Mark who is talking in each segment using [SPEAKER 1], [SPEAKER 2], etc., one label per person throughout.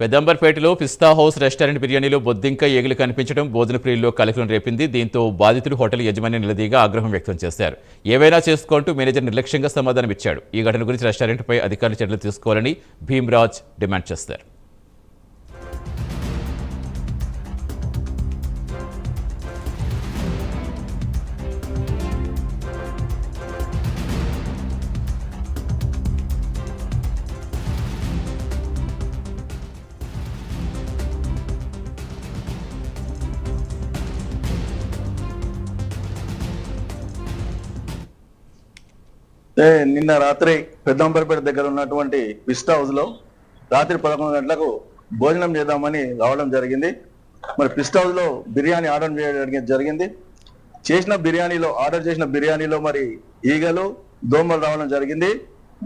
[SPEAKER 1] పెద్దంబర్పేటలో పిస్తా house restaurant బిర్యానీలో బొద్దింక ఏగులు కనిపించడం భోజన ప్రియుల్లో కలకలం రేపింది. దీంతో బాధితులు హోటల్ యజమాని నిలదీగా ఆగ్రహం వ్యక్తం చేశారు. ఏవైనా చేసుకుంటూ మేనేజర్ నిర్లక్ష్యంగా సమాధానం ఇచ్చాడు. ఈ ఘటన గురించి రెస్టారెంట్పై అధికారులు చర్యలు తీసుకోవాలని భీమ్రాజ్ డిమాండ్ చేశారు.
[SPEAKER 2] నిన్న రాత్రి పెద్దంబర్పేట దగ్గర ఉన్నటువంటి పిస్తా హౌస్ లో రాత్రి 11 గంటలకు భోజనం చేద్దామని రావడం జరిగింది. మరి పిస్తా హౌస్ లో బిర్యానీ ఆర్డర్ చేయడం జరిగింది. ఆర్డర్ చేసిన బిర్యానీలో మరి ఈగలు దోమలు రావడం జరిగింది,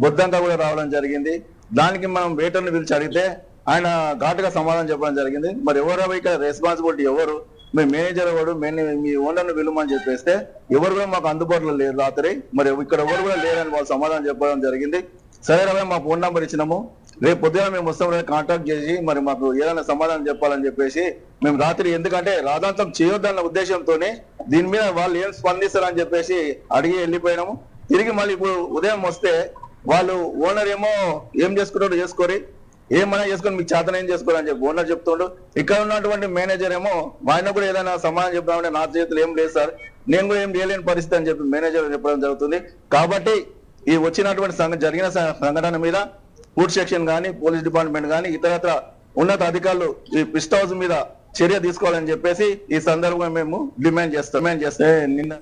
[SPEAKER 2] బొద్దంక కూడా రావడం జరిగింది. దానికి మనం వెయిటర్ని పిలిచి అడిగితే ఆయన ఘాటుగా సమాధానం చెప్పడం జరిగింది. మరి ఎవరు ఇక్కడ రెస్పాన్సిబిలిటీ ఎవరు, మీ మేనేజర్ ఎవరు, మీ ఓనర్ను పిలుమని చెప్పేస్తే ఎవరు కూడా మాకు అందుబాటులో లేరు రాత్రి. మరి ఇక్కడ ఎవరు కూడా లేరని వాళ్ళు సమాధానం చెప్పడం జరిగింది. సరే రవే మా ఫోన్ నెంబర్ ఇచ్చినాము, రేపు పొద్దున మేము వస్తామని కాంటాక్ట్ చేసి మరి మాకు ఏదైనా సమాధానం చెప్పాలని చెప్పేసి మేము రాత్రి, ఎందుకంటే రాధాంతం చేయొద్దన్న ఉద్దేశంతోనే దీని మీద వాళ్ళు ఏం స్పందిస్తారని చెప్పేసి అడిగి వెళ్ళిపోయినాము. తిరిగి మళ్ళీ ఇప్పుడు ఉదయం వస్తే వాళ్ళు ఓనర్ ఏమో ఏం చేసుకుంటాడో చేసుకోరి, ఏమన్నా చేసుకొని మీకు చేతన ఏం చేసుకోవాలని చెప్పి ఓనర్ చెప్తుండు. ఇక్కడ ఉన్నటువంటి మేనేజర్ ఏమో ఆయన కూడా ఏదైనా సమాధానం చెప్తామంటే నా చేతులు ఏం లేదు సార్, నేను కూడా ఏం చేయలేని పరిస్థితి అని చెప్పి మేనేజర్ చెప్పడం జరుగుతుంది. కాబట్టి ఈ వచ్చినటువంటి జరిగిన సంఘటన మీద ఫుడ్ సెక్షన్ కానీ, పోలీస్ డిపార్ట్మెంట్ కానీ, ఇతరత్ర ఉన్నత అధికారులు ఈ పిస్తా హౌస్ మీద చర్య తీసుకోవాలని చెప్పేసి ఈ సందర్భంగా మేము డిమాండ్ చేస్తాం. నిన్న